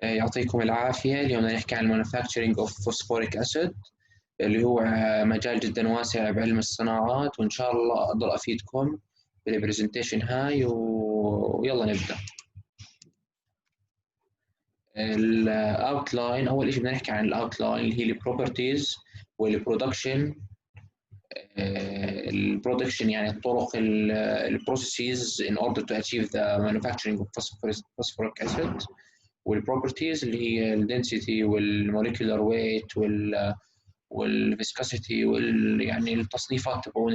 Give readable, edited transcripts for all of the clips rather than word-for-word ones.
يعطيكم العافية. اليوم بدنا نحكي عن Manufacturing of Phosphoric Acid اللي هو مجال جدا واسع بعلم الصناعات، وإن شاء الله أقدر أفيدكم بالبرزنتيشن هاي ويلا نبدأ. الأوتلاين، أول شيء بدنا نحكي عن الأوتلاين اللي هي البروبرتيز والبرودكشن. البرودكشن يعني الطرق البروسيسز in order to achieve the manufacturing of phosphoric acid، والبروبرتيز اللي هي الدنسيتي والموليكولار ويت والفيسكاسيتي يعني التصنيفات تبعون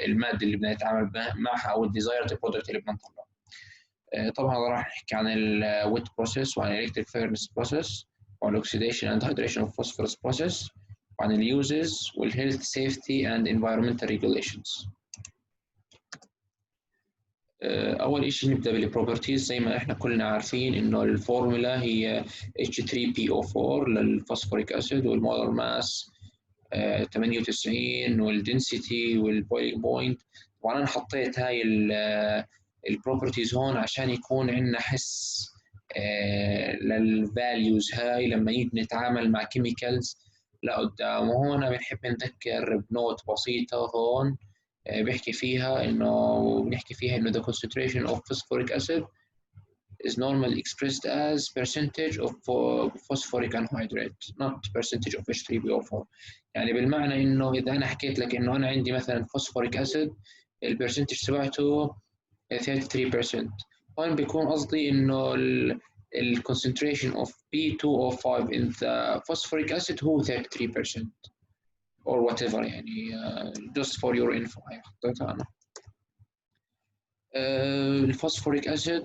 الماده اللي بدنا نتعامل معها او الديزايرد برودكت اللي بدنا نطلعه. طبعا راح نحكي عن الويت بروسيس وعن الالكتريك فيرنس بروسيس وعن الاكسيديشن اند هيدريشن اوف فوسفورس بروسيس وعن اليوزز والهيلث سيفتي اند انفايرمنتال ريجوليشنز. أول شيء نبدأ بالبروبرتيز. زي ما إحنا كلنا عارفين إنه الفورمولا هي CHE422-Manufacturing للفوسفوريك أسيد، والمولر ماس 98، والدنسيتي والبويلينج بوينت. طبعا أنا حطيت هاي البروبرتيز هون عشان يكون عندنا حس للفاليوز هاي لما نيجي نتعامل مع كيميكالز لقدام. وهون بنحب نذكر بنوت بسيطة هون بنحكي فيها انه the concentration of phosphoric acid is normally expressed as percentage of phosphoric anhydride not percentage of H3PO4. يعني بالمعنى انه اذا انا حكيت لك انه انا عندي مثلا phosphoric acid البرسنتج تبعته 33%، هون بيكون قصدي انه ال concentration of P2O5 in the phosphoric acid هو 33% or whatever. يعني just for your info هاي حطيتها أنا. الفوسفوريك أسيد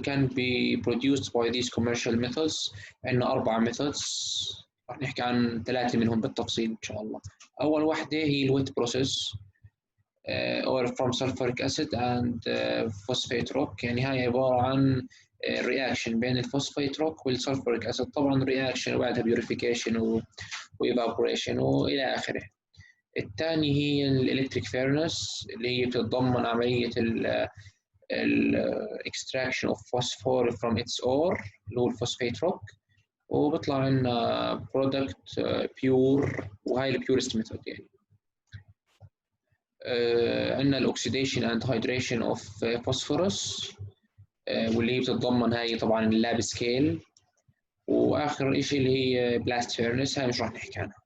can be produced by these commercial methods. عندنا 4 methods راح نحكي عن 3 منهم بالتفصيل إن شاء الله. أول واحدة هي الويت بروسيس or from sulfuric acid and phosphate rock. يعني هاي عبارة عن رياكشن بين الفوسفيت روك والسلفوريك أسيد. طبعا رياكشن وبعدها بيوريفيكيشن وايفابوريشن والى اخره. الثاني هي الالكتريك فيرنس اللي هي بتتضمن عمليه الاكستراكشن اوف فوسفور فروم اتس اور اللي هو الفوسفيت روك، وبيطلع لنا برودكت بيور، وهاي البيورست ميثود. يعني عندنا الاكسيديشن اند هيدريشن اوف فوسفورس واللي هي بتتضمن هاي طبعا اللاب سكيل، واخر شيء اللي هي بلاست فيرنس. هاي مش راح نحكي عنها،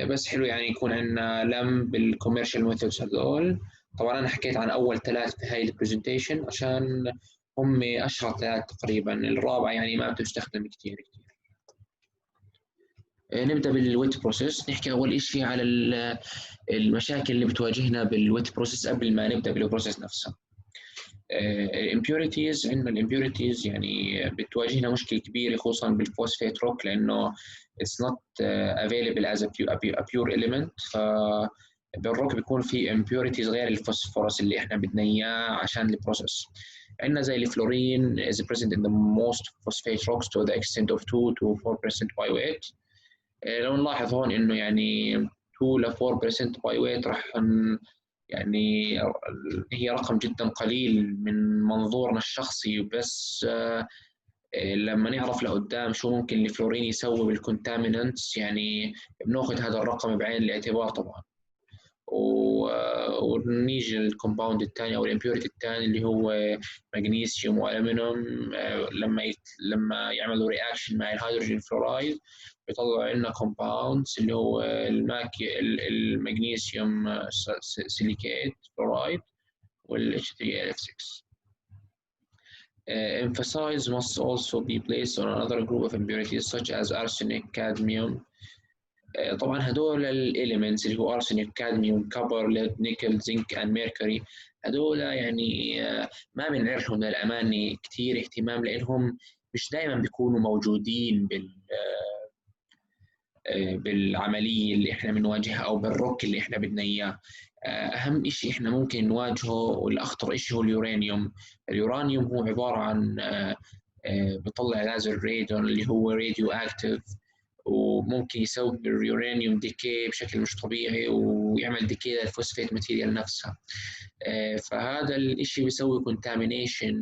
بس حلو يعني يكون عندنا لم بالكوميرشال ميثودز هذول. طبعا انا حكيت عن اول 3 في هاي البرزنتيشن عشان هم اشهر 3 تقريبا، الرابعه يعني ما بتستخدم كثير. نبدا بالويت بروسيس. نحكي اول شيء على المشاكل اللي بتواجهنا بالويت بروسيس قبل ما نبدا بالبروسيس نفسها. الامبيوريتيز، عندنا الامبيوريتيز يعني بتواجهنا مشكله كبيره خصوصا بالفوسفيت روك لانه it's not available as a pure element. بالروك بيكون في impurities غير الفوسفورس اللي احنا بدنا اياه عشان البروسيس. عندنا زي الفلورين is present in the most phosphate rocks to the extent of 2 to 4% by weight. لو نلاحظ هون انه يعني 2 ل 4% by weight راح يعني هي رقم جدا قليل من منظورنا الشخصي، بس لما نعرف لقدام شو ممكن الفلورين يسوي بالكونتامينانتس يعني بناخذ هذا الرقم بعين الاعتبار طبعا. ونيجي للكومباوند الثاني او الامبيوريتي الثاني اللي هو مغنيسيوم والومنيوم. لما يعملوا رياكشن مع الهيدروجين فلورايد بيطلع لنا كومباوندز اللي هو المغنيسيوم سيليكيت فلورايد وال H3Lf6. Emphasis must also be placed on another group of impurities such as arsenic, cadmium. طبعا هدول الاليمنتس اللي هو arsenic, cadmium, copper, lead, nickel, zinc and mercury هدول يعني ما بنعرفهم للأمانة كثير اهتمام لأنهم مش دائما بيكونوا موجودين بالعملية اللي احنا بنواجهها أو بالروك اللي احنا بدنا إياه. أهم إشي احنا ممكن نواجهه والأخطر إشي هو اليورانيوم. اليورانيوم هو عبارة عن بيطلع غاز الرادون اللي هو راديو أكتيف، وممكن يسوي اليورانيوم ديكي بشكل مش طبيعي ويعمل ديكي للفوسفيت ماتيريال نفسها. فهذا الإشي بيسوي كونتامينيشن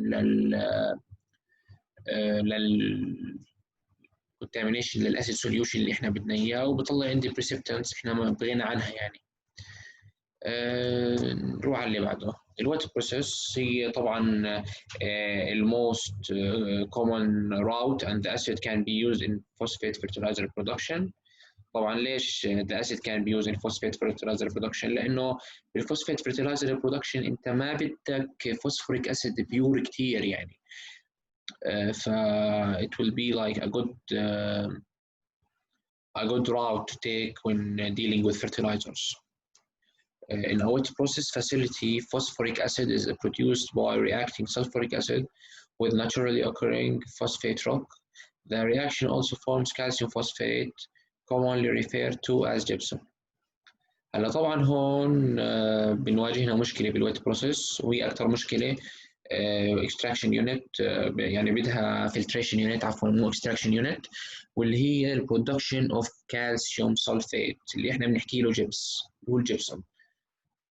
contamination للاسيد سوليوشن اللي احنا بدنا اياه، وبطلع عندي بريسبتنس احنا ما بغينا عنها يعني. نروح على اللي بعده. الوات بروسيس هي طبعا الموست common route and the acid can be used in phosphate fertilizer production. طبعا ليش the acid can be used in phosphate fertilizer production؟ لانه بالفوسفيت fertilizer production انت ما بدك فوسفوريك اسيد بيور كتير يعني. ف it will be like a good route to take when dealing with fertilizers. In a wet process facility, phosphoric acid is produced by reacting sulfuric acid with naturally occurring phosphate rock. The reaction also forms calcium phosphate, commonly referred to as gypsum. هلا طبعا هون بنواجهنا مشكلة بالويت بروسيس، وهي أكثر مشكلة extraction unit، يعني بدها filtration unit، عفوا مو extraction unit، واللي هي ال production of calcium sulfate اللي احنا بنحكي له جبس، هو الجبسم.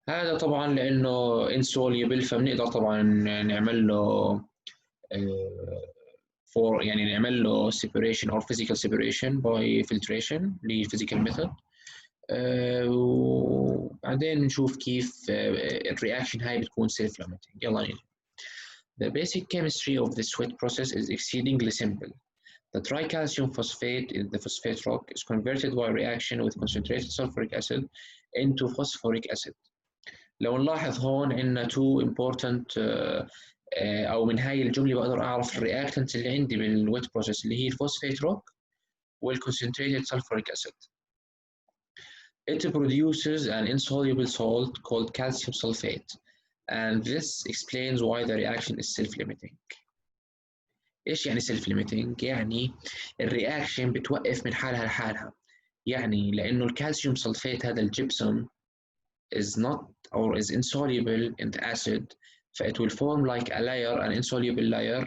هذا طبعا لأنه insoluble، فبنقدر طبعا نعمل له يعني نعمل له separation or physical separation by filtration اللي هي physical method. وبعدين نشوف كيف الرياكشن هاي بتكون self limiting. يلا نيجي. The basic chemistry of the sweat process is exceedingly simple. The tricalcium phosphate in the phosphate rock is converted by reaction with concentrated sulfuric acid into phosphoric acid. لو نلاحظ هون عندنا two important أو من هاي الجملة بقدر أعرف الرياكتنت اللي عندي بالويت بروسيس اللي هي الفوسفيت روك والconcentrated sulfuric acid. It produces an insoluble salt called calcium sulfate, and this explains why the reaction is self-limiting. إيش يعني self-limiting؟ يعني الرياكشن بتوقف من حالها لحالها، يعني لأنه الكالسيوم سلفيت هذا الجبسم is not or is insoluble in the acid, so it will form like a layer, an insoluble layer,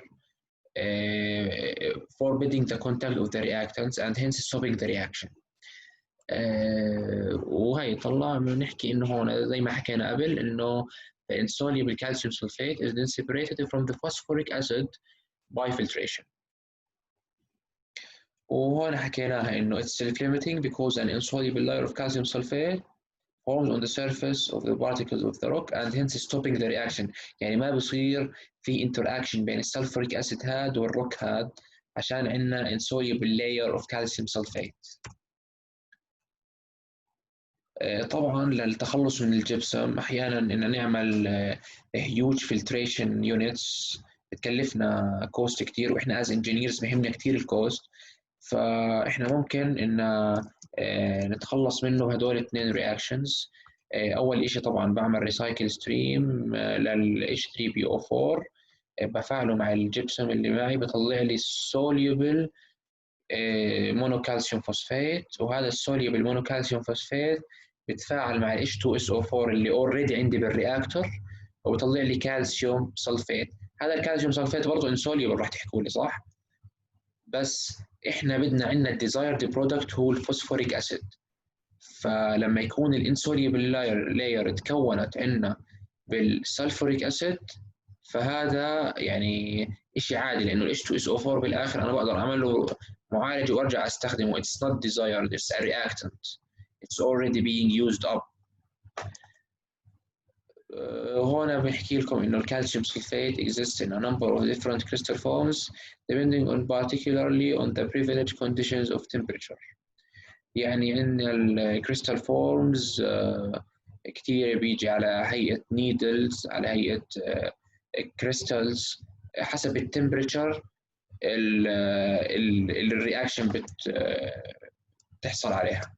forbidding the contact of the reactants and hence stopping the reaction. وهي طلع بنحكي انه هون زي ما حكينا قبل انه the insoluble calcium sulfate is then separated from the phosphoric acid by filtration. وهون حكيناها انه it's self-limiting because an insoluble layer of calcium sulfate forms on the surface of the particles of the rock and hence stopping the reaction. يعني ما بصير في interaction بين السلفوريك acid هاد والروك هاد عشان عندنا insoluble layer of calcium sulfate. طبعا للتخلص من الجبسم احيانا ان نعمل huge filtration units بتكلفنا كوست كتير، واحنا as engineers بهمنا كتير الكوست، فاحنا ممكن ان نتخلص منه بهدول اثنين reactions. اول اشي طبعا بعمل ريسايكل ستريم لل H3PO4 بفعله مع الجبسم اللي معي بطلع لي soluble مونوكالسيوم فوسفات، وهذا السوليبل مونوكالسيوم فوسفات بتفاعل مع ال H2SO4 اللي اوريدي عندي بالرياكتور وبيطلع لي كالسيوم سلفات. هذا الكالسيوم سلفات برضه انسوليبل راح تحكوا لي صح؟ بس احنا بدنا عندنا الديزايرد برودكت هو الفوسفوريك اسيد، فلما يكون الانسوليبل لاير تكونت عندنا بالسلفوريك اسيد فهذا يعني شيء عادي، لانه ال H2SO4 بالاخر انا بقدر اعمل له معالج وارجع استخدمه. It's not desired, it's a reactant. It's already being used up. هنا بنحكي لكم انه الكالسيوم سلفate exists in a number of different crystal forms depending on particularly on the privileged conditions of temperature. يعني ان الكريستال فورمز كتير بيجي على هيئة نيدلز، على هيئة كريستالز، حسب التمبريتشر الرياكشن بتحصل عليها.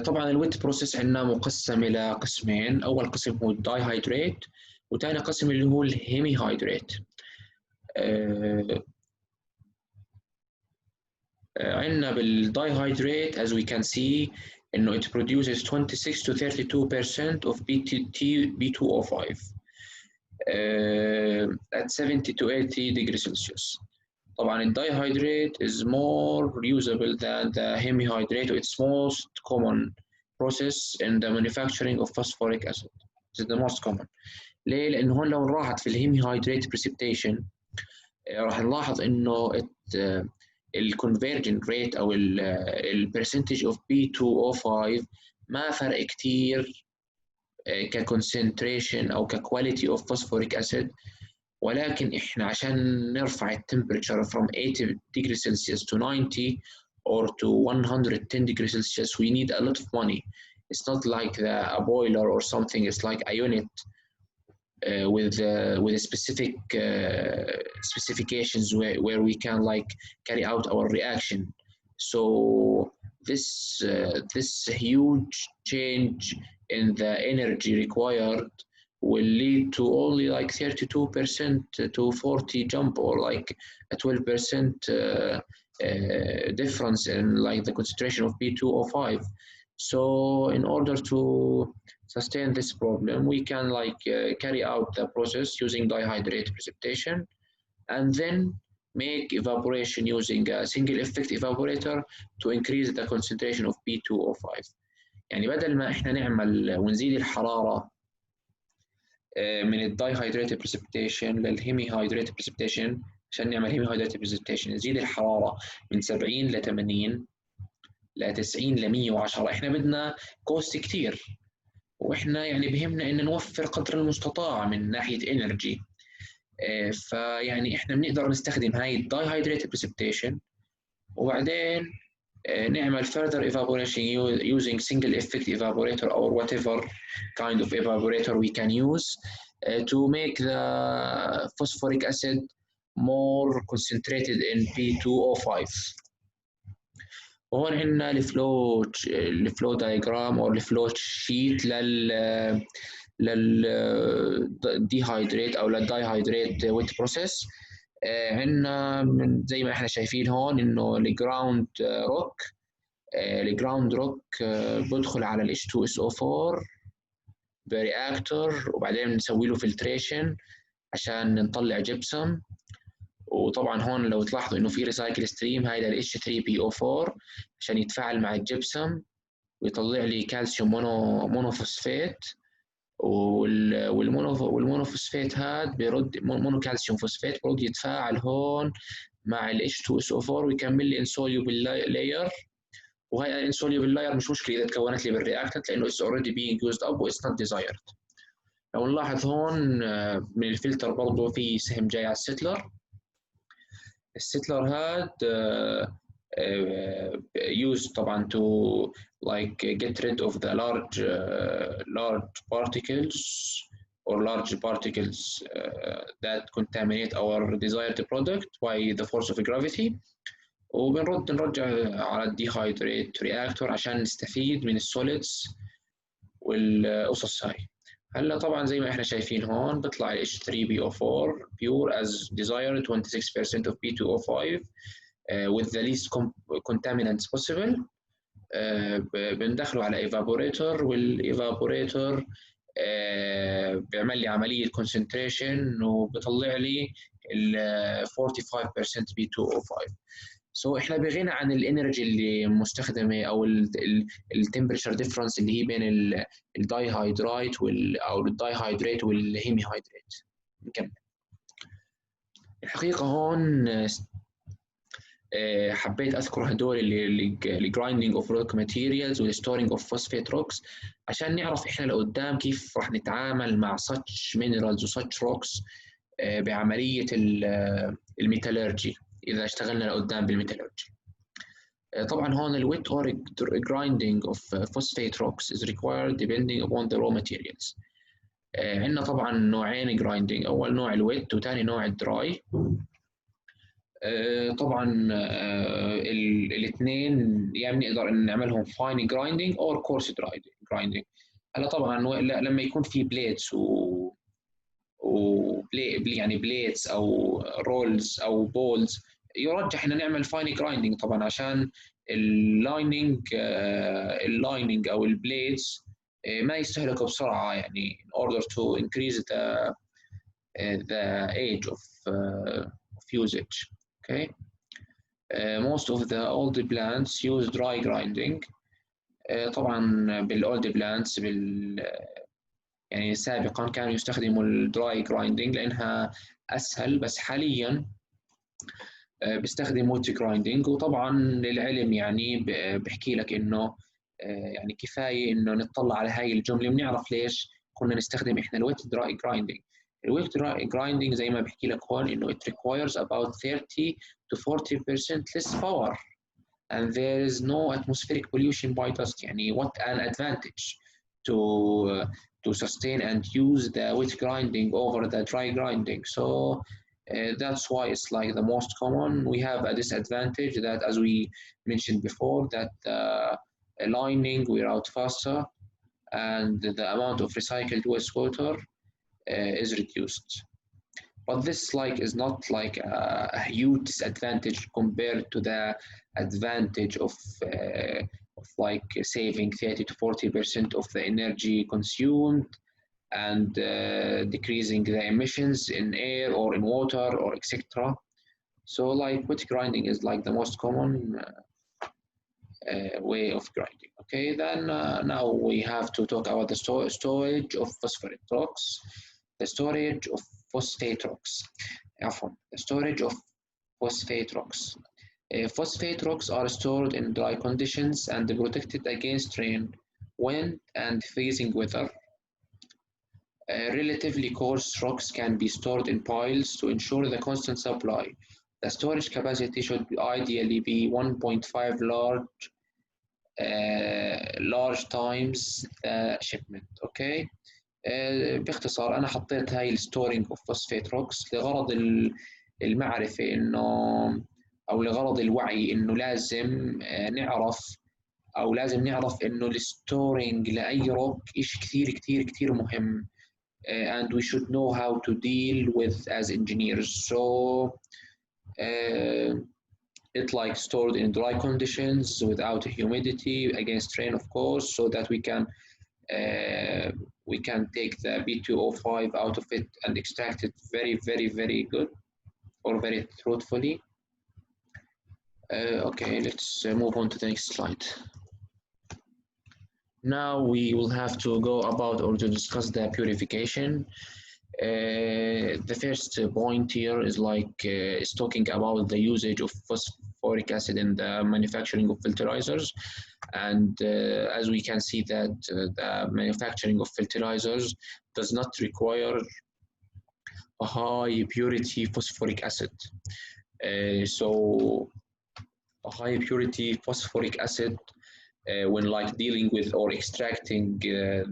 طبعا الويت بروسيس عندنا مقسم الى قسمين، اول قسم هو الداي هايدريت وثاني قسم اللي هو الهيمي هايدريت. عندنا بالداي هايدريت as we can see انه it produces 26 to 32% of B2O5 at 70 to 80 degrees Celsius. طبعا الدايهايدريت is more usable than the hemihydrate. It's most common process in the manufacturing of phosphoric acid. It's the most common. ليه؟ لأنه هون لو راحت في الهيميهايدريت precipitation راح نلاحظ انه الكونفرجن ريت او البرسنتج اوف B2O5 ما فرق كتير ككونسنتريشن او ككواليتي اوف فوسفوريك اسيد، ولكن احنا عشان نرفع التمبريتشر from 80 degrees Celsius to 90 or to 110 degrees Celsius we need a lot of money. It's not like a boiler or something. It's like a unit with a specific specifications where we can like carry out our reaction. So this huge change in the energy required will lead to only like 32% to 40 jump, or like a 12% difference in like the concentration of B2O5. So in order to sustain this problem, we can like carry out the process using dihydrate precipitation, and then make evaporation using a single effect evaporator to increase the concentration of B2O5. يعني بدل ما احنا نعمل ونزيد الحرارة من الدايهايدريتد بريسبيتيشن للهيمي هايدريتد بريسبيتيشن، عشان نعمل هيمي هايدريتد بريسبيتيشن نزيد الحرارة من 70 ل 80 ل 90 ل 110، احنا بدنا كوست كتير، واحنا يعني بهمنا ان نوفر قدر المستطاع من ناحيه انرجي. فيعني احنا بنقدر نستخدم هاي الدايهايدريتد بريسبيتيشن، وبعدين نعمل further evaporation using single effect evaporator or whatever kind of evaporator we can use to make the phosphoric acid more concentrated in P2O5. وهون عندنا الفلو دايجرام او الفلو شيت للديهايدريت او للدايهايدريت ويت بروسيس. عندنا زي ما احنا شايفين هون انه الجراوند روك بدخل على ال H2SO4 برياكتور، وبعدين نسوي له فلتريشن عشان نطلع جبسم. وطبعا هون لو تلاحظوا انه في ريسايكل ستريم هاي لل H3PO4 عشان يتفاعل مع الجبسم ويطلع لي كالسيوم مونوفوسفات، والمونوفوسفات هاد بيرد مونو كالسيوم فوسفات بيرد يتفاعل هون مع ال H2SO4 ويكمل لي insoluble layer. وهي الانسوليبل لاير مش مشكله اذا تكونت لي بالرياكتنت لانه it's already being used up و it's not desired. لو نلاحظ هون من الفلتر برضه في سهم جاي على الستلر هاد used طبعا to like get rid of the large particles or large particles that contaminate our desired product by the force of gravity. نرجع على الديهايدريت رياكتور عشان نستفيد من السوليدز والقصص هاي. هلا طبعا زي ما احنا شايفين هون بيطلع ال H3PO4 pure as desired 26% of B2O5 with the least contaminants possible. بندخله على evaporator، والايفابوريتور بيعمل لي عملية concentration وبيطلع لي ال 45% B2O5. سو احنا بغنى عن الانرجي اللي مستخدمه او التمبريتشر ديفرنس اللي هي بين الدايهايدريت او الدايهايدريت والهيمي هايدريت. نكمل. الحقيقه هون حبيت اذكر هدول الجرايندنج اوف روك ماتيريالز والستورنج اوف فوسفيت روكس عشان نعرف احنا لقدام كيف راح نتعامل مع such minerals وsuch rocks بعمليه الميتالورجي إذا اشتغلنا لقدام بالميتالورجي. طبعا هون الويت or grinding of phosphate rocks is required depending upon the raw materials. عندنا طبعا نوعين grinding، أول نوع الويت وثاني نوع الدراي. طبعا الاثنين يعني نقدر نعملهم fine grinding or coarse grinding. هلا طبعا لما يكون في بليتس يعني بليتس او رولز او بولز يرجح ان نعمل فاين جرايندنج طبعا عشان اللايننج او البليتس ما يستهلكوا بسرعه، يعني in order to increase the age of usage. Okay. Most of the old plants use dry grinding. طبعا بالاولد plants يعني سابقا كانوا يستخدموا الدراي جرايندنج لانها اسهل، بس حاليا بيستخدم ويت جرايندنج. وطبعا للعلم يعني بحكي لك انه يعني كفايه انه نطلع على هاي الجمله بنعرف ليش كنا نستخدم احنا الويت جرايندنج. الويت جرايندنج زي ما بحكي لك هون انه it requires about 30 to 40% less power and there is no atmospheric pollution by dust. يعني what an advantage to to sustain and use the wet grinding over the dry grinding. So that's why it's like the most common. We have a disadvantage that, as we mentioned before, that lining wear out faster and the amount of recycled wastewater is reduced. But this like is not like a huge disadvantage compared to the advantage of like saving 30 to 40% of the energy consumed and decreasing the emissions in air or in water or etc. So like wet grinding is like the most common way of grinding. Okay, then now we have to talk about the storage of phosphoric rocks. The storage of phosphate rocks. The storage of phosphate rocks. Phosphate rocks are stored in dry conditions and protected against rain, wind, and freezing weather. Relatively coarse rocks can be stored in piles to ensure the constant supply. The storage capacity should ideally be 1.5 large times the shipment. Okay. باختصار أنا حطيت هاي الستورينج أوف فوسفيت روكس لغرض المعرفة إنه أو لغرض الوعي إنه لازم نعرف أو لازم نعرف إنه الستورينج لأي روك إشي كثير كثير كثير مهم. And we should know how to deal with as engineers. So it like stored in dry conditions without humidity against rain, of course, so that we can take the B2O5 out of it and extract it very, very, very good or very truthfully. Okay, let's move on to the next slide. Now we will have to go about or to discuss the purification. The first point here is like is talking about the usage of phosphoric acid in the manufacturing of filterizers, and as we can see that the manufacturing of filterizers does not require a high purity phosphoric acid. So a high purity phosphoric acid when like dealing with or extracting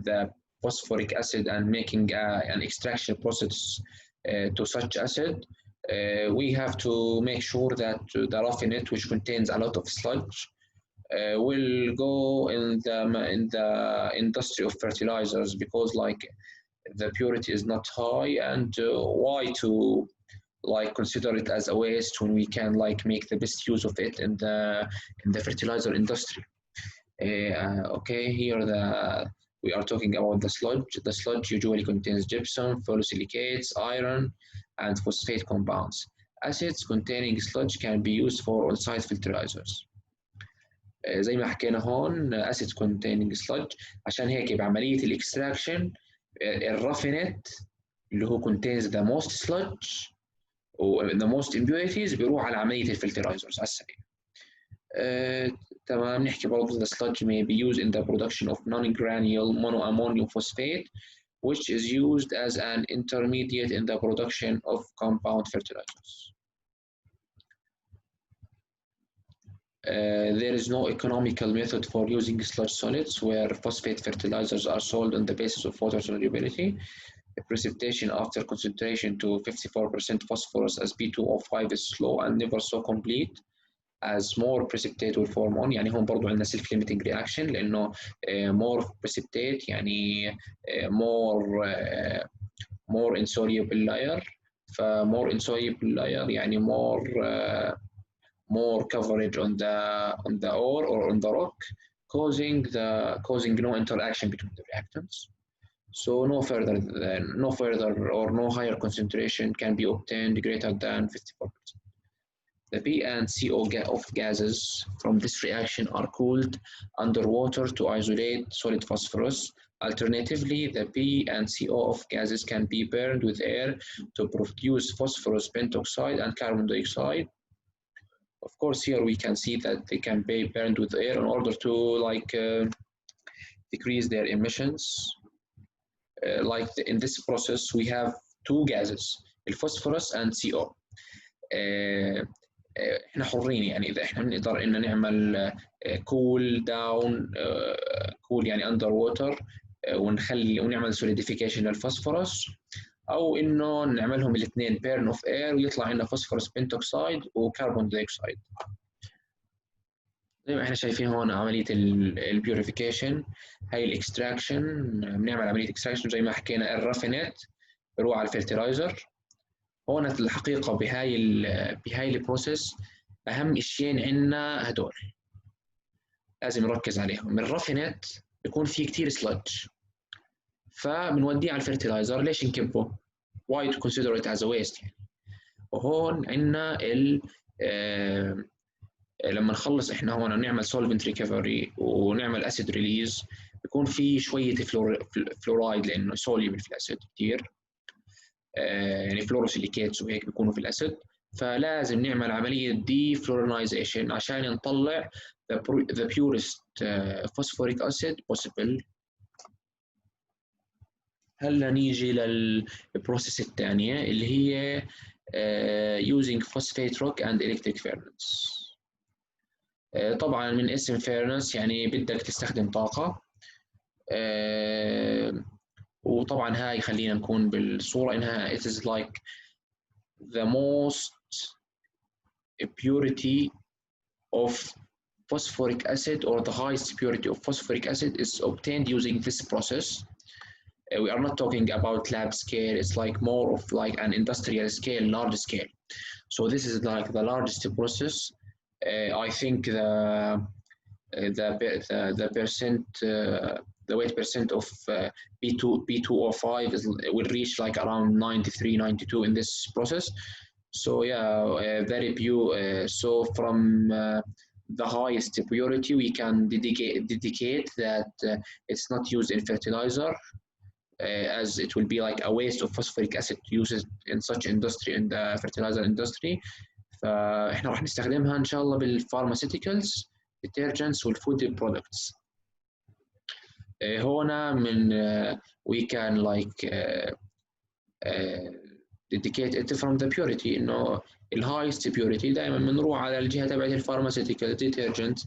the phosphoric acid and making an extraction process to such acid, we have to make sure that the raffinate, which contains a lot of sludge, will go in the industry of fertilizers, because like the purity is not high, and why to like consider it as a waste when we can like make the best use of it in the fertilizer industry. Okay, here we are talking about the sludge. The sludge usually contains gypsum, phyllosilicates, iron, and phosphate compounds. Acids containing sludge can be used for on-site fertilizers. زي ما حكينا هون acids containing sludge، عشان هيك بعملية الاكستراكشن الرافينت اللي هو contains the most sludge و the most impurities بيروح على عملية الفلترايزرز على السريع. تمام. نحكي برضه the sludge may be used in the production of non-granular monoammonium phosphate, which is used as an intermediate in the production of compound fertilizers. There is no economical method for using sludge solids where phosphate fertilizers are sold on the basis of water solubility. Precipitation after concentration to 54% phosphorus as B2O5 is slow and never so complete as more precipitate will form on. يعني هون برضو عندنا self limiting reaction لأنه more precipitate يعني more insoluble layer، more insoluble layer يعني more coverage on the ore or on the rock, causing no interaction between the reactants. So no further or no higher concentration can be obtained greater than 54%. The P and CO of gases from this reaction are cooled underwater to isolate solid phosphorus Alternatively, the P and CO of gases can be burned with air to produce phosphorus pentoxide and carbon dioxide. Of course, here we can see that they can be burned with air in order to decrease their emissions. In this process, we have two gases, phosphorus and CO. احنا حرين يعني اذا احنا بنقدر ان نعمل كول داون كول يعني اندر ووتر ونعمل سوليديفيكيشن للفوسفورس، او انه نعملهم الاثنين بيرن اوف اير ويطلع لنا فوسفورس بنتوكسايد وكربون دايوكسيد. زي ما احنا شايفين هون عمليه البيوريفيكيشن، هاي الاكستراكشن، بنعمل عمليه اكستراكشن زي ما حكينا الرافينات بروح على الفلترايزر. هون الحقيقه بهاي البروسيس اهم اشيين عندنا هدول لازم نركز عليهم. من الرافينات بيكون في كثير سلادج، فبنوديه على الفرتلايزر. ليش نكبه؟ why to consider it as a waste يعني. وهون عندنا لما نخلص احنا هون نعمل solvent recovery ونعمل acid release بيكون في شويه فلورايد لانه soluble في الاسيد كثير، يعني فلوروسيليكيتس وهيك بيكونوا في الاسيد، فلازم نعمل عمليه دي فلورينايزيشن عشان نطلع the purest phosphoric acid possible. هلا نيجي للبروسيس الثانيه اللي هي using phosphate rock and electric furnace. طبعا من اسم furnace يعني بدك تستخدم طاقه، وطبعا هاي خلينا نكون بالصوره انها it is like the most purity of phosphoric acid or the highest purity of phosphoric acid is obtained using this process. We are not talking about lab scale, it's like more of like an industrial scale, large scale. So this is like the largest process. I think the percent the weight percent of P2O5 will reach like around 93, 92 in this process. So yeah, very pure. So from the highest purity, we can dedicate that it's not used in fertilizer, as it will be like a waste of phosphoric acid to use it in such industry, in the fertilizer industry. فاحنا راح نستخدمها ان شاء الله بالفارماسيوتيكالز، detergents والفود products. هنا من we can like dedicate it from the purity، انه الهايست purity دائما بنروح على الجهه تبعت الفارماسيوتيكال detergents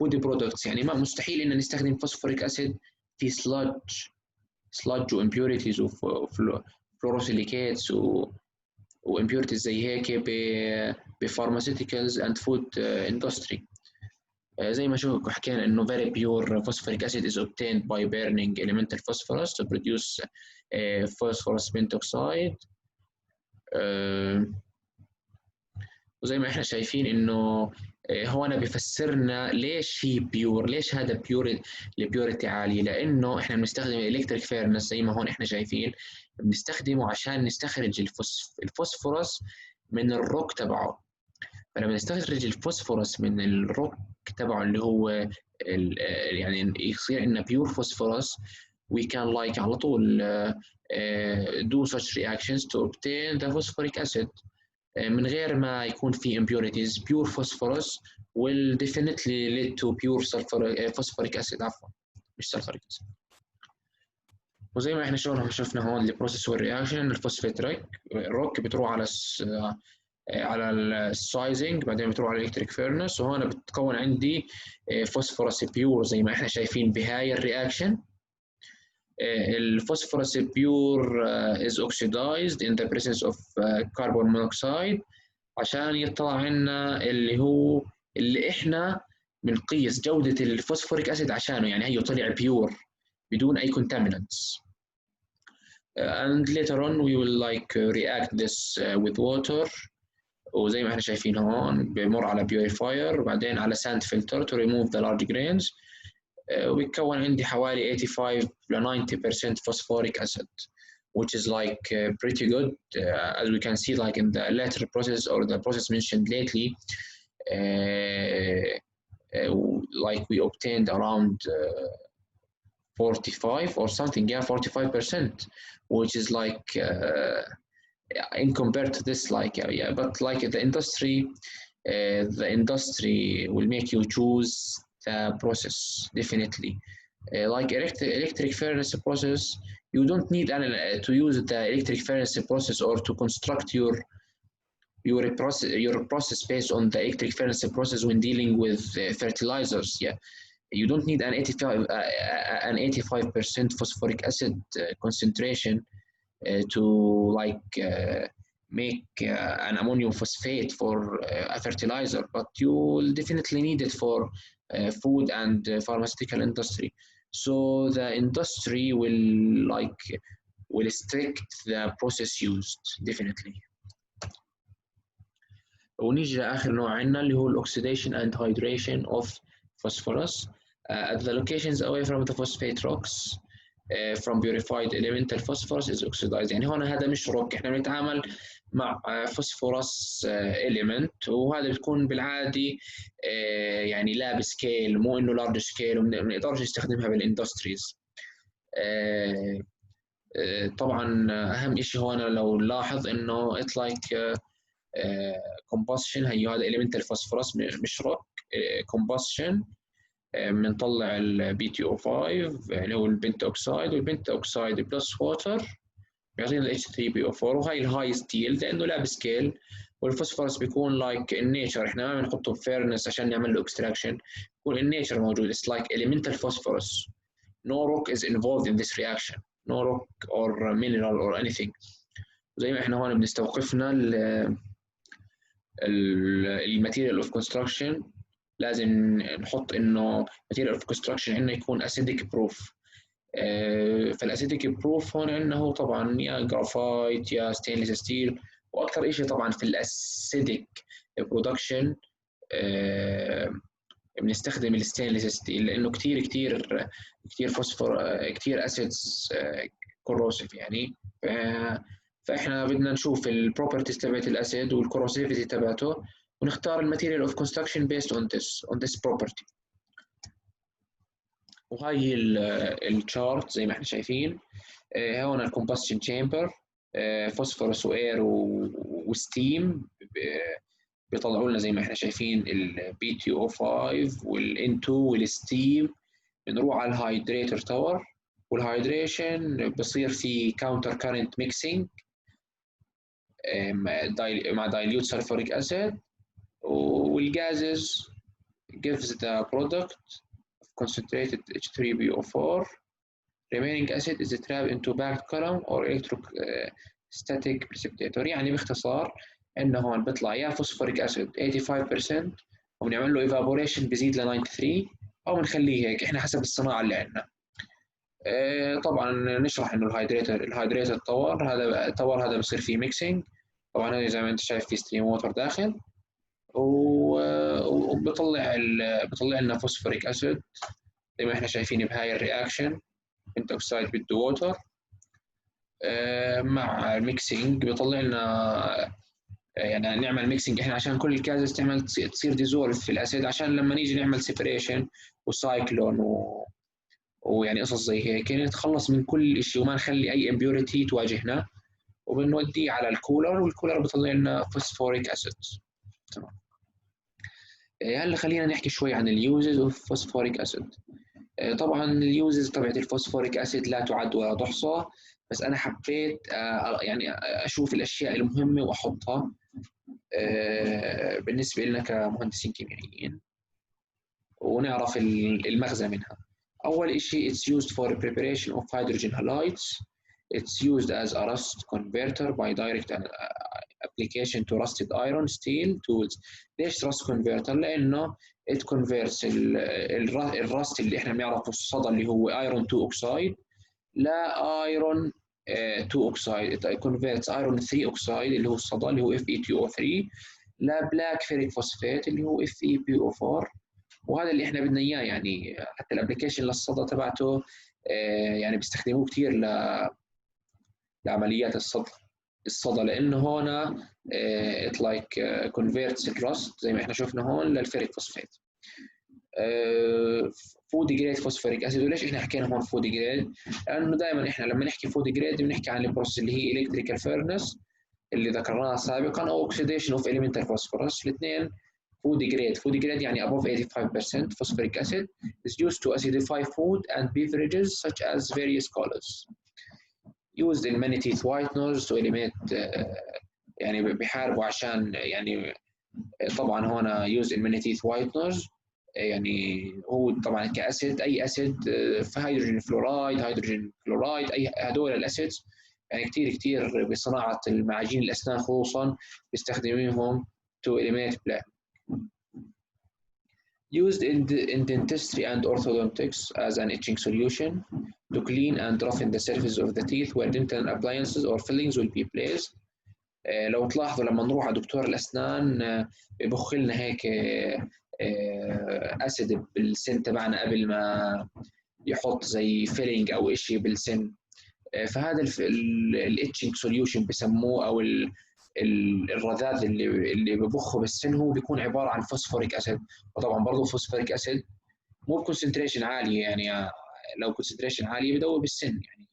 food products. يعني ما مستحيل ان نستخدم فوسفوريك اسيد في sludge وامبيوريتيز وفلوروسيليكيتس وامبيوريتيز زي هيك بفارماسيوتيكالز اند فود اندستري. زي ما حكينا انه very pure phosphoric acid is obtained by burning elemental phosphorus to produce phosphorus pentoxide. وزي ما احنا شايفين انه هون بيفسرنا ليش هي بيور، ليش هذا بيور البيوريتي عاليه، لانه احنا بنستخدم الالكتريك فيرنس زي ما هون احنا شايفين بنستخدمه عشان نستخرج الفوسفورس من الروك تبعه. فلما نستخرج الفوسفورس من الروك تبعه اللي هو يعني يصير عندنا بيور فوسفورس، we can like على طول do such reactions to obtain the phosphoric acid من غير ما يكون في impurities. Pure phosphorus will definitely lead to pure phosphoric acid، عفوا مش sulfuric acid. وزي ما احنا شفنا هون البروسيس والرياكشن، الفوسفيت روك بتروح على السايزنج، بعدين بتروح على الالكتريك فيرنس، وهون بتكون عندي فوسفورس بيور زي ما احنا شايفين بهاي الرياكشن. الفوسفورس بيور is oxidized in the presence of carbon monoxide عشان يطلع عنا اللي احنا بنقيس جودة الفوسفوريك اسيد عشانه، يعني هي طلع بيور بدون اي contaminants. And later on we will like react this with water، وزي ما احنا شايفين هون بمر على purifier وبعدين على sand filter to remove the large grains. ويتكون عندي حوالي 85 ل 90% phosphoric acid, which is like pretty good, as we can see like in the later process or the process mentioned lately, like we obtained around 45 or something, yeah, 45%, which is like in compared to this, like yeah, but like the industry will make you choose the process definitely. Like electric furnace process, you don't need to use the electric furnace process or to construct your process based on the electric furnace process when dealing with fertilizers. Yeah, you don't need an 85% phosphoric acid concentration to like make an ammonium phosphate for a fertilizer, but you will definitely need it for food and pharmaceutical industry. So the industry will restrict the process used definitely. ونيجي لآخر نوع عندنا اللي هو الأوكسيدation and hydration of phosphorus at the locations away from the phosphate rocks from purified elemental phosphorus is oxidized. يعني هون هذا مش روك، احنا بنتعامل مع فوسفورس element، وهذا بتكون بالعادي يعني لاب سكيل، مو انه لارج سكيل، وما بنقدرش نستخدمها بالاندستريز. طبعا اهم شيء هون لو نلاحظ انه it's like combustion، هي هذا elemental phosphorus مش روك. combustion بنطلع البي تي او 5 اللي هو البنت اوكسايد، والبنت اوكسايد بلس ووتر بيعطينا الاتش 3 بي او 4، وهي الهاي ستيل لانه لاب سكيل. والفوسفورس بيكون لايك النيتشر، احنا ما بنحطه بفيرنس عشان نعمل له اكستراكشن، بيكون النيتشر موجود. اتس لايك elemental phosphorus. No rock is involved in this reaction. No rock or mineral or anything. زي ما احنا هون بنستوقفنا الماتيريال اوف كونستراكشن، لازم نحط انه ماتيريال اوف كونستراكشن عندنا يكون اسيديك بروف. فالاسيديك بروف هون عندنا هو طبعا يا جرافايت يا ستينلس ستيل، واكثر شيء طبعا في الاسيديك برودكشن بنستخدم الستينلس ستيل لانه كثير فوسفور، كثير اسيدز كوروسيف يعني. فاحنا بدنا نشوف البروبرتيز تبعت الاسيد والكوروسيفيتي تبعته، ونختار الماتيريال اوف كونستراكشن بيست on this property. وهي هي الشارت زي ما احنا شايفين. هون الكومبشن تشامبر، فوسفورس واير وستيم بيطلعوا لنا زي ما احنا شايفين البي تي او 5 والان 2 والستيم. بنروح على الهايدريتر تاور، والهايدريشن بصير في كاونتر كارنت ميكسينج مع دايليوت سلفوريك اسيد، والجازز gives the product of concentrated H3PO4. Remaining acid is trapped into backed column or electrostatic precipitator. يعني باختصار انه هون بيطلع يا فوسفوريك اسيد 85% وبنعمل له evaporation بزيد ل 93، او بنخليه هيك احنا حسب الصناعه اللي عندنا. طبعا نشرح انه الهايدريتر تاور هذا بصير فيه ميكسينج. طبعا هذا زي ما انت شايف في ستريم ووتر داخل، وبطلع لنا فوسفوريك اسيد زي ما احنا شايفين بهاي الرياكشن. بنت اوكسايد بده ووتر مع الميكسينج بيطلع لنا يعني نعمل ميكسينج احنا عشان كل الكازز تصير ديزولف في الاسيد، عشان لما نيجي نعمل سيبريشن وسايكلون ويعني قصص زي هيك نتخلص من كل شيء وما نخلي اي امبيوريتي تواجهنا، وبنوديه على الكولر، والكولر بيطلع لنا فوسفوريك اسيد. تمام. هلا خلينا نحكي شوي عن اليوزز اوف فوسفوريك اسيد. طبعا اليوزز تبعت الفوسفوريك اسيد لا تعد ولا تحصى، بس انا حبيت يعني اشوف الاشياء المهمه واحطها بالنسبه لنا كمهندسين كيميائيين ونعرف المغزى منها. اول شيء it's used for preparation of hydrogen halides. It's used as a rust converter by direct application to rusted iron steel tools. ليش rust converter؟ لانه it converts الرست اللي احنا بنعرفه الصدى اللي هو iron 2 oxide لا iron 2 oxide. it converts iron 3 oxide اللي هو الصدى اللي هو FeTO3 لا black ferric phosphate اللي هو FePO4. وهذا اللي احنا بدنا اياه، يعني حتى الابلكيشن للصدى تبعته يعني بيستخدموه كثير لعمليات الصدى لانه هون it like converts الرست زي ما احنا شفنا هون للفيريك فوسفات. فود جريد فوسفوريك اسيد. وليش احنا حكينا هون فود جريد؟ لانه دائما احنا لما نحكي فود جريد بنحكي عن البروسيس اللي هي الكتريكال فيرنس اللي ذكرناها سابقا، او اوكسيديشن اوف اليمنتال فوسفورس. الاثنين food grade. Food grade يعني above 85% phosphoric acid is used to acidify food and beverages such as various colors. Used in many teeth whiteners to eliminate يعني بيحاربوا عشان يعني طبعا هنا used in many teeth whiteners يعني هو طبعا كاسيد اي اسيد فهيدروجين فلورايد، هيدروجين كلورايد، اي هدول الاسيدز يعني كثير بصناعه المعاجين الاسنان خصوصا بيستخدموهم to eliminate plaque. Used in dentistry and orthodontics as an etching solution to clean and roughen the surface of the teeth where dental appliances or fillings will be placed. لو تلاحظوا لما نروح على دكتور الأسنان بيبخ لنا هيك أسيد بالسن تبعنا قبل ما يحط زي فيلينج أو إشي بالسن. فهذا الاتشنج سوليوشن بسموه أو الرذاذ اللي ببخه بالسن هو بيكون عباره عن فوسفوريك اسيد. وطبعا برضه فوسفوريك اسيد مو بكونسنتريشن عاليه، يعني لو كونسنتريشن عاليه بدور بالسن يعني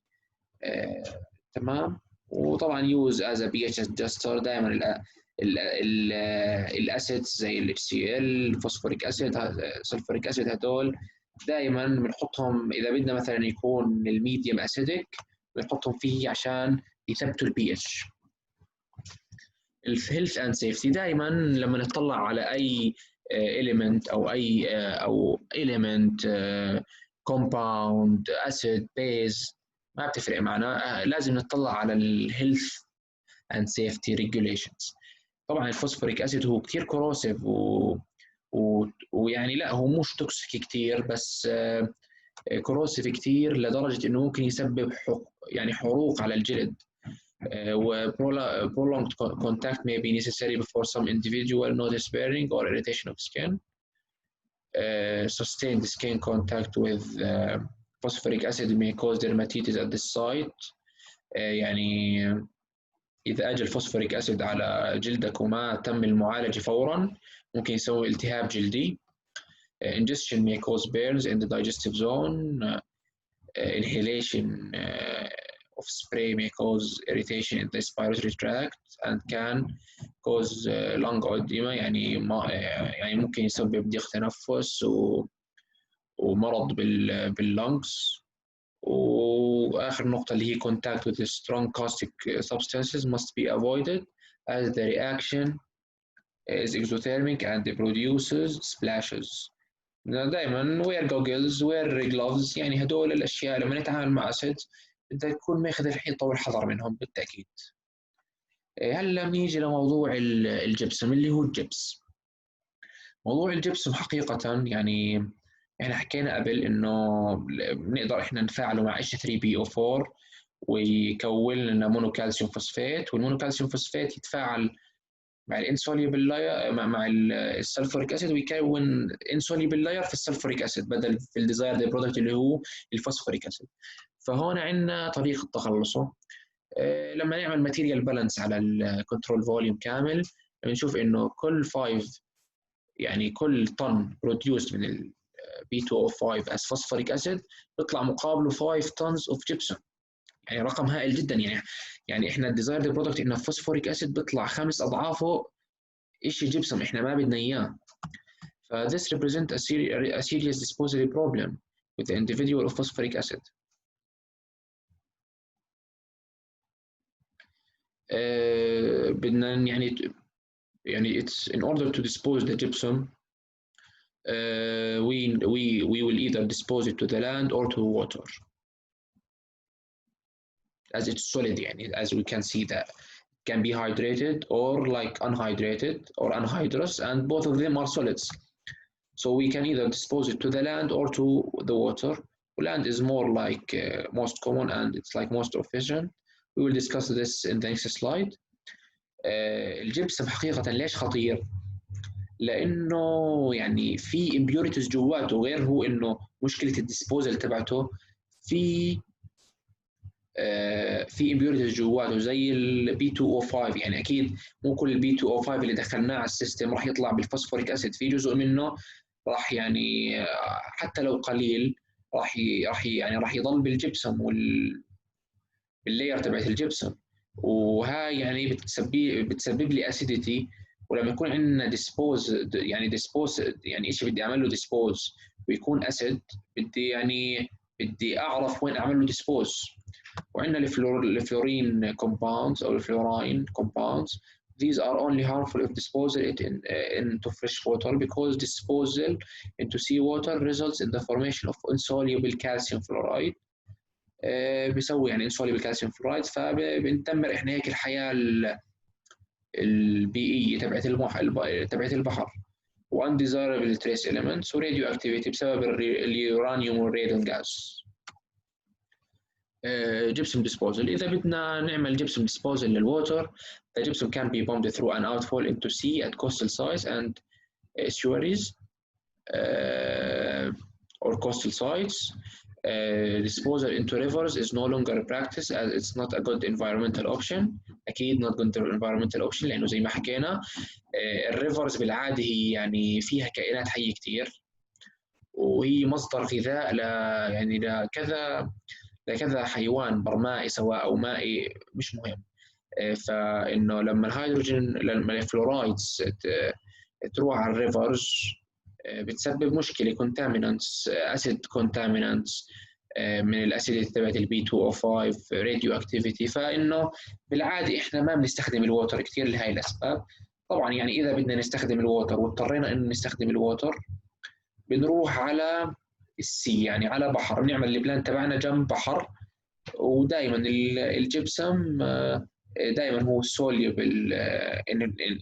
تمام. وطبعا يوز از بي اتش ادجستر دائما الاسيدز زي ال HCl فوسفوريك اسيد سلفوريك اسيد هدول دائما بنحطهم اذا بدنا مثلا يكون الميديوم اسيدك بنحطهم فيه عشان يثبتوا البي اتش. الهيلث اند سيفتي دائما لما نطلع على اي element او اي او element compound acid base ما بتفرق معنا، لازم نطلع على الهيلث اند سيفتي ريجوليشنز. طبعا الفوسفوريك اسيد هو كثير كوروسيف ويعني لا هو مش توكسيك كثير بس كوروسيف كثير لدرجه انه ممكن يسبب يعني حروق على الجلد. prolonged contact may be necessary before some individual notice burning or irritation of skin. Sustained skin contact with phosphoric acid may cause dermatitis at the site. يعني إذا أجى الفوسفوريك أسيد على جلدك وما تم المعالجة فورا ممكن يسوي التهاب جلدي. Ingestion may cause burns in the digestive zone. Inhalation of spray may cause irritation in the respiratory tract and can cause lung edema يعني ممكن يسبب ضيق تنفس ومرض باللنجز. وآخر نقطة اللي هي contact with strong caustic substances must be avoided as the reaction is exothermic and produces splashes. دائما wear goggles wear gloves يعني هدول الأشياء لما نتعامل مع أسيد بدك تكون ماخذ الحيطة والحذر منهم بالتأكيد. هلا بنيجي لموضوع الجبسم اللي هو الجبس. موضوع الجبسم حقيقة يعني احنا حكينا قبل انه بنقدر احنا نفاعله مع H3PO4 ويكون لنا مونوكالسيوم فوسفات، والمونوكالسيوم فوسفات يتفاعل مع الانسوليبل لاير مع السلفوريك اسيد ويكون انسوليبل لاير في السلفوريك اسيد بدل في الديزايرد برودكت اللي هو الفوسفوريك اسيد. فهون عندنا طريقه تخلصه. لما نعمل ماتيريال بالانس على الكنترول فوليوم كامل بنشوف انه كل طن بروديوس من ال B2O5 as phosphoric acid بيطلع مقابله 5 tons of gypsum. يعني رقم هائل جدا. يعني احنا الديزايرد برودكت انه فوسفوريك اسيد بيطلع 5 اضعافه شيء جبسم احنا ما بدنا اياه. ف this represent a serious disposable problem with the individual of phosphoric acid. بدنا يعني it's in order to dispose the gypsum we will either dispose it to the land or to water as it's solid. يعني as we can see that can be hydrated or like unhydrated or anhydrous and both of them are solids. So we can either dispose it to the land or to the water. Land is more like most common and it's like most efficient. We will discuss this in the next slide. الجبسم حقيقة ليش خطير؟ لأنه يعني في impurities جواته، غير هو إنه مشكلة الديسبوزل تبعته في impurities جواته زي ال B2O5. يعني أكيد مو كل ال B2O5 اللي دخلناه على السيستم راح يطلع بالفوسفوريك أسيد، في جزء منه راح يعني حتى لو قليل راح يضل بالجبسم باللاير تبعت الجبسم، وهاي يعني بتسبب لي اسيديتي. ولما يكون عندنا ديسبوز يعني شيء بدي اعمل له ديسبوز ويكون اسيد، بدي اعرف وين اعمل له ديسبوز. وعندنا الفلورين كومباوندز او الفلوراين كومباوندز. These are only harmful if disposal into fresh water, because disposal into seawater results in the formation of insoluble calcium fluoride. بيسوي يعني insoluble calcium fluoride، فبندمر احنا هيك الحياة البيئية تبعت البحر. و undesirable trace elements و radioactivity بسبب اليورانيوم والرادون غاز. gypsum disposal. إذا بدنا نعمل gypsum disposal للwater, the gypsum can be pumped through an outfall into sea at coastal sites and estuaries or coastal sites. Disposal into rivers is no longer a practice as it's not a good environmental option. أكيد not good environmental option لأنه زي ما حكينا الريفرز بالعادة هي يعني فيها كائنات حية كتير، وهي مصدر غذاء يعني لكذا حيوان برمائي سواء أو مائي مش مهم. فإنه لما الفلورايدز تروح على الريفرز بتسبب مشكلة contaminants acid contaminants من الاسيد تبعت البي 205 راديو اكتيفيتي. فانه بالعاده احنا ما بنستخدم الووتر كثير لهي الاسباب. طبعا يعني اذا بدنا نستخدم الووتر واضطرينا انه نستخدم الووتر بنروح على السي، يعني على بحر، بنعمل البلان تبعنا جنب بحر. ودائما الجبسم دائما هو soluble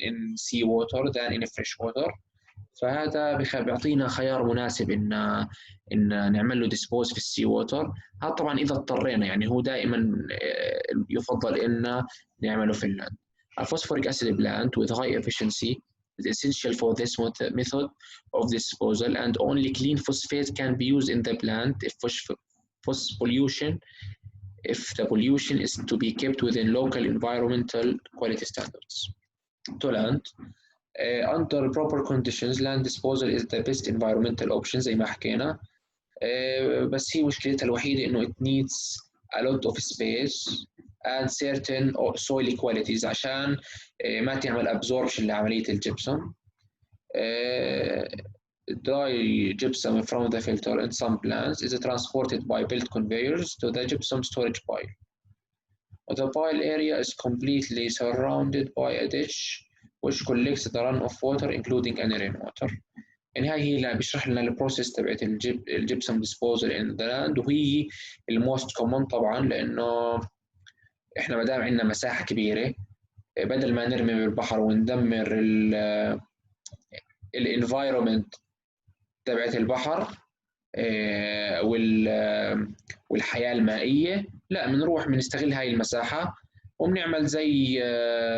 in sea water than in fresh water. فهذا بيعطينا خيار مناسب ان نعمل له ديسبوز في السي ووتر. هذا طبعا اذا اضطرينا، يعني هو دائما يفضل ان نعمله في اللاند. Phosphoric acid plant with high efficiency is essential for this method of disposal, and only clean phosphate can be used in the plant if the pollution is to be kept within local environmental quality standards. To land. Under proper conditions land disposal is the best environmental option زي ما حكينا. بس هي مشكلتها الوحيدة إنه it needs a lot of space and certain soil qualities عشان ما تعمل absorption لعملية الجبسم. Dry gypsum from the filter in some plants is transported by belt conveyors to the gypsum storage pile. The pile area is completely surrounded by a ditch which collects the runoff water including any rainwater. يعني هاي هي اللي بيشرح لنا البروسيس تبعت الجبسم ديسبوزل ان ذا لاند، وهي الموست كومن طبعا لانه احنا ما دام عندنا مساحه كبيره بدل ما نرمي بالبحر وندمر الانفايرمنت تبعت البحر والحياه المائيه، لا بنروح بنستغل هاي المساحه وبنعمل زي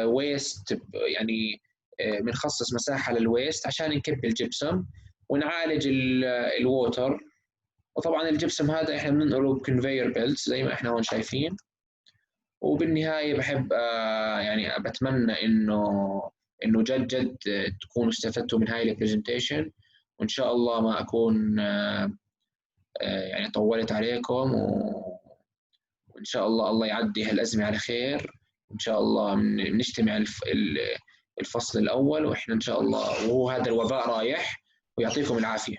ويست، يعني بنخصص مساحه للويست عشان نكب الجبسم ونعالج الووتر. وطبعا الجبسم هذا احنا بننقله بكونفير بيلت زي ما احنا هون شايفين. وبالنهايه بحب يعني بتمنى انه جد تكونوا استفدتوا من هاي البرزنتيشن، وان شاء الله ما اكون يعني طولت عليكم، وان شاء الله يعدي هالازمه على خير. ان شاء الله بنجتمع الفصل الاول واحنا ان شاء الله، وهو هذا الوباء رايح، ويعطيكم العافيه.